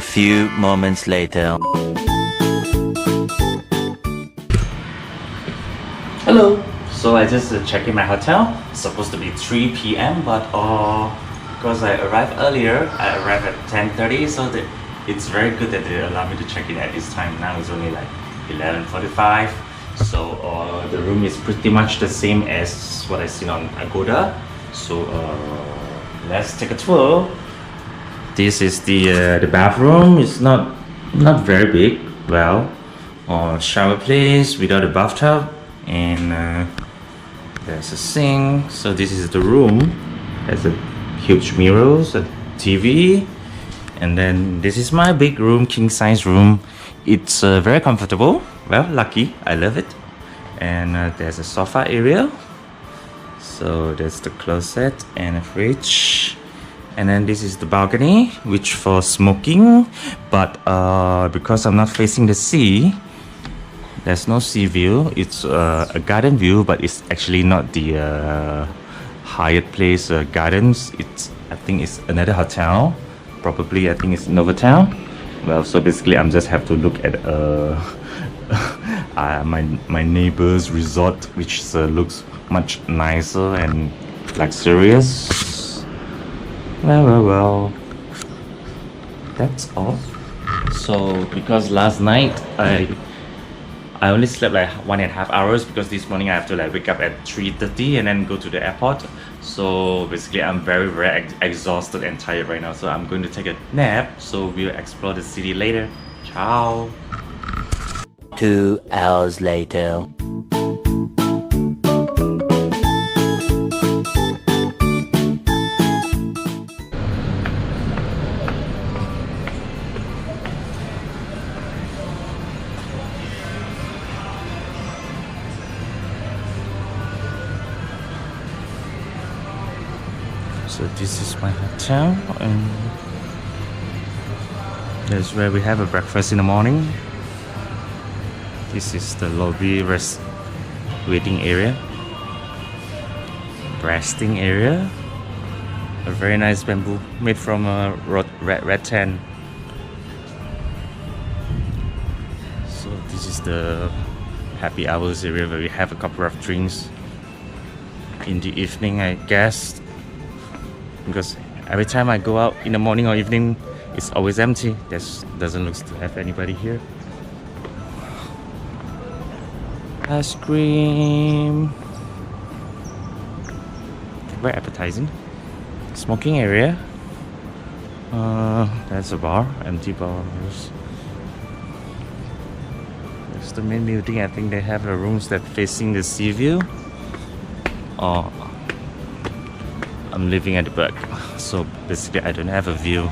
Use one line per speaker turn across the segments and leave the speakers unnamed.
A few moments later.
Hello. So I just checked in my hotel. It's supposed to be 3 p.m. but because I arrived earlier, I arrived at 10:30. So it's very good that they allow me to check in at this time. Now it's only like 11:45. So the room is pretty much the same as what I seen on Agoda. So let's take a tour. This is the bathroom. It's not very big. Well, shower place without a bathtub, and there's a sink. So this is the room. There's a huge mirrors, a TV, and then this is my big room, king size room. It's very comfortable. Well, lucky, I love it. And there's a sofa area. So there's the closet and a fridge. And then this is the balcony, which for smoking. But because I'm not facing the sea, there's no sea view. It's a garden view, but it's actually not the Hyatt Place gardens. I think it's another hotel. Probably I think it's Novotel. Well, so basically I'm just have to look at my neighbor's resort, which looks much nicer and luxurious. Well, that's all. So because last night I only slept like 1.5 hours, because this morning I have to like wake up at 3:30 and then go to the airport. So basically I'm very exhausted and tired right now, so I'm going to take a nap. So we'll explore the city later. Ciao.
2 hours later.
So this is my hotel, and that's where we have a breakfast in the morning. This is the lobby waiting area, resting area. A very nice bamboo made from rattan. So this is the happy hours area where we have a couple of drinks in the evening, I guess. Because every time I go out in the morning or evening, it's always empty. Doesn't look to have anybody here. Ice cream. Very appetizing. Smoking area. That's a bar. Empty bars. That's the main building. I think they have the rooms that facing the sea view. I'm living at the back, so basically I don't have a view.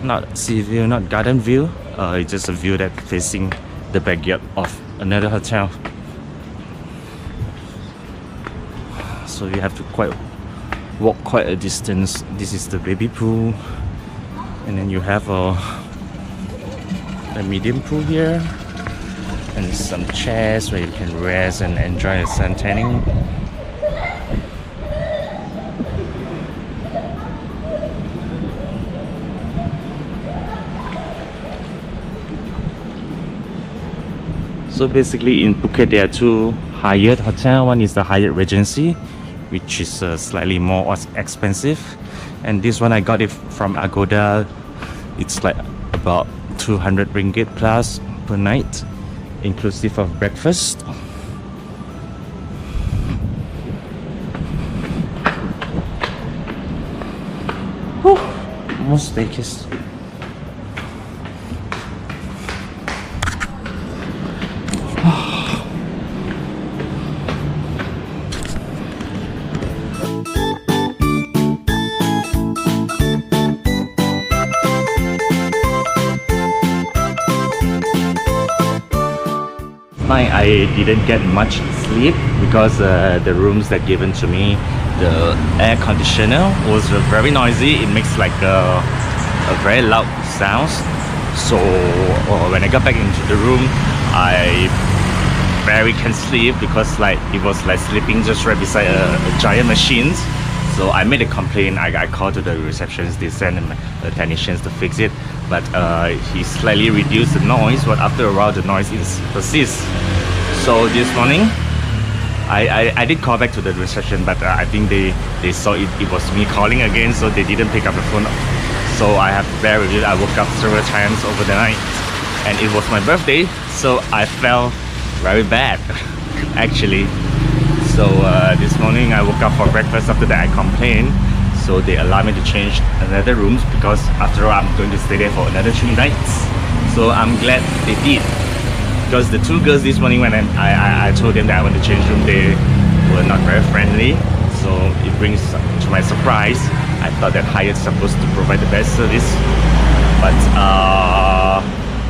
Not sea view, not garden view. It's just a view that facing the backyard of another hotel. So you have to walk quite a distance. This is the baby pool, and then you have a medium pool here, and some chairs where you can rest and enjoy the sun tanning. So basically in Phuket there are two Hyatt hotel. One is the Hyatt Regency, which is slightly more expensive, and this one I got it from Agoda. It's like about 200 ringgit plus per night, inclusive of breakfast. Whew, almost Vegas. Night I didn't get much sleep because the rooms that given to me, the air conditioner was very noisy. It makes like a very loud sounds. So when I got back into the room, I barely can sleep because like it was like sleeping just right beside a giant machine. So I made a complaint. I called to the receptionist. They sent the technicians to fix it, but he slightly reduced the noise. But after a while, the noise persists. So this morning, I did call back to the reception, but I think they saw it was me calling again, so they didn't pick up the phone. So I have to bear with it. I woke up several times over the night, and it was my birthday, so I felt very bad actually. So this morning I woke up for breakfast. After that I complained, so they allowed me to change another rooms, because after all I'm going to stay there for another 3 nights. So I'm glad they did, because the 2 girls this morning, when I told them that I want to change room, they were not very friendly. So it brings to my surprise, I thought that Hyatt's supposed to provide the best service, but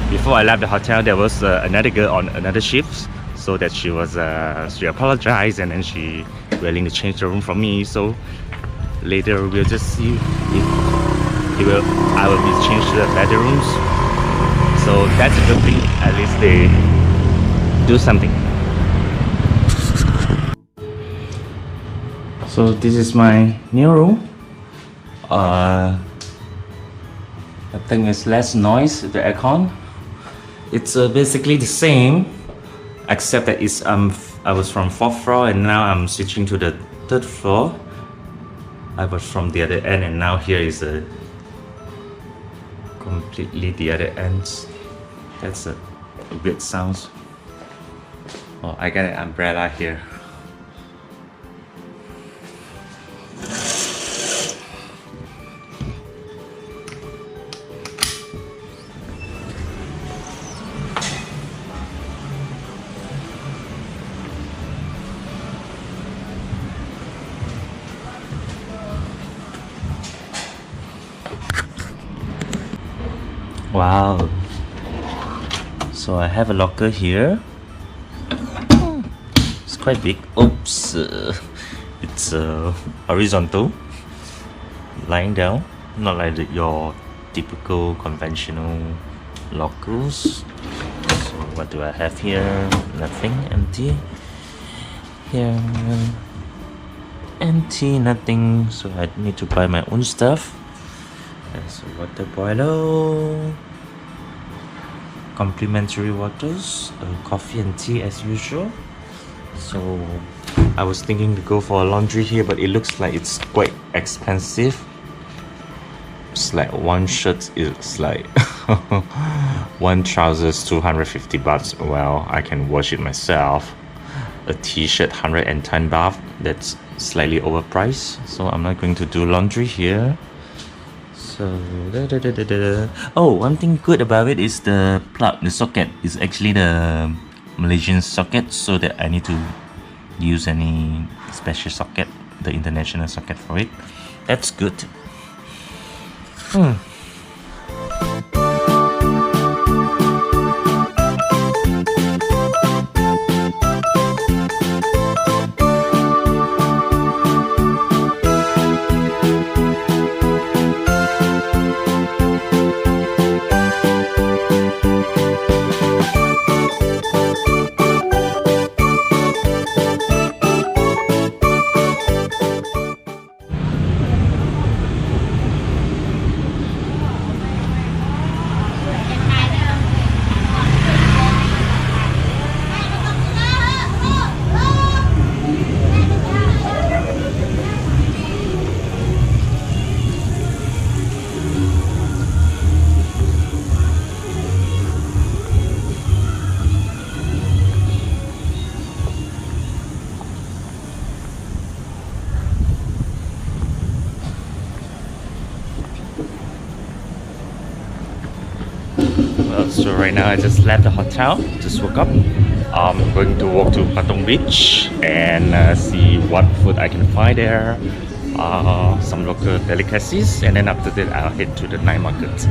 before I left the hotel, there was another girl on another shift, so that she apologized, and then she willing to change the room for me. So later we'll just see if I will be changed to the better rooms. So that's a good thing. At least they do something. So this is my new room. I think it's less noise, the aircon. It's basically the same, except that it's I was from 4th floor and now I'm switching to the 3rd floor. I was from the other end, and now here is completely the other end. That's a weird sound. Oh, I got an umbrella here. Wow. So I have a locker here. It's quite big. Oops. It's horizontal. Lying down. Not like your typical conventional lockers. So what do I have here? Nothing. Empty. Here. Empty. Nothing. So I need to buy my own stuff. There's a water boiler. Complimentary waters, coffee and tea as usual. So I was thinking to go for a laundry here, but it looks like it's quite expensive. It's like one shirt is like one trousers 250 bahts. Well, I can wash it myself. A t-shirt 110 baht. That's slightly overpriced, so I'm not going to do laundry here. So, oh, one thing good about it is the plug, the socket is actually the Malaysian socket, so that I need to use any special socket, the international socket for it. That's good. So right now I just left the hotel, just woke up. I'm going to walk to Patong Beach and see what food I can find there, some local delicacies, and then after that I'll head to the night market.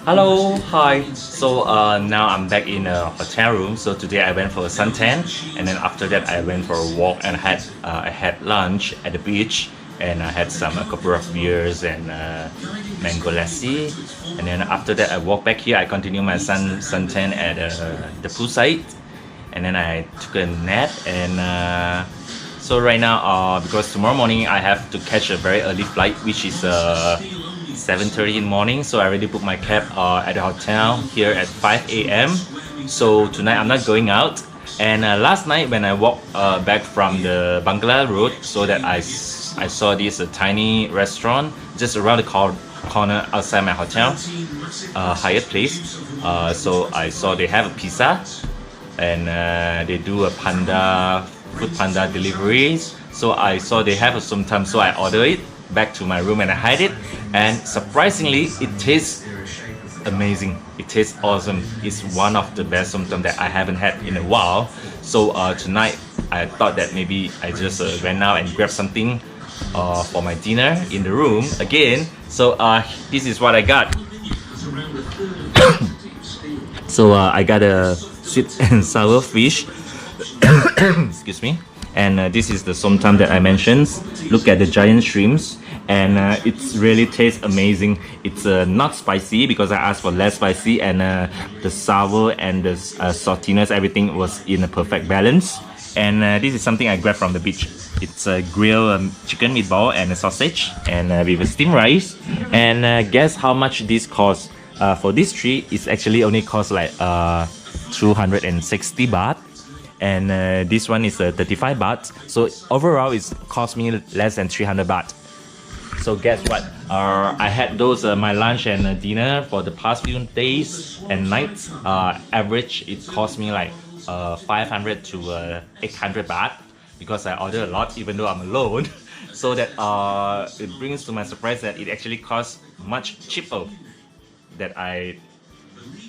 Hello, hi. So now I'm back in a hotel room. So today I went for a suntan, and then after that I went for a walk and I had lunch at the beach, and I had a couple of beers and mango lassi, and then after that I walked back here. I continued my suntan at the poolside, and then I took a nap and. So right now, because tomorrow morning I have to catch a very early flight, which is 7:30 in the morning. So I already booked my cab at the hotel here at 5 a.m. So tonight I'm not going out. And last night when I walked back from the Bangla Road, so that I saw this tiny restaurant just around the corner outside my hotel, Hyatt Place. So I saw they have a pizza and they do a food panda deliveries. So I saw they have a somtam, so I ordered it back to my room and I had it, and surprisingly it tastes amazing. It tastes awesome. It's one of the best somtam that I haven't had in a while. So tonight I thought that maybe I just went out and grabbed something for my dinner in the room again. So this is what I got. So I got a sweet and sour fish. Excuse me. And this is the somtam that I mentioned. Look at the giant shrimps, and it really tastes amazing. It's not spicy because I asked for less spicy, and the sour and the saltiness, everything was in a perfect balance. And this is something I grabbed from the beach. It's a grilled chicken meatball and a sausage, and with a steamed rice. And guess how much this costs? For this three, it's actually only cost like 260 baht, and this one is 35 baht. So overall it's cost me less than 300 baht. So guess what, I had those my lunch and dinner for the past few days and nights. Average it cost me like 500 to 800 baht, because I ordered a lot even though I'm alone. So that it brings to my surprise that it actually costs much cheaper that I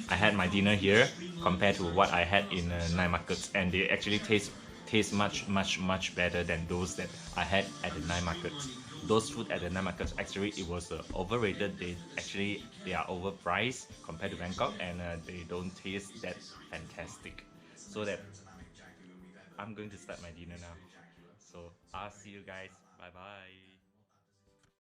had my dinner here compared to what I had in night markets, and they actually taste much better than those that I had at the night markets. Those food at the night markets, actually it was overrated. They are overpriced compared to Bangkok, and they don't taste that fantastic. So that I'm going to start my dinner now. So I'll see you guys. Bye bye.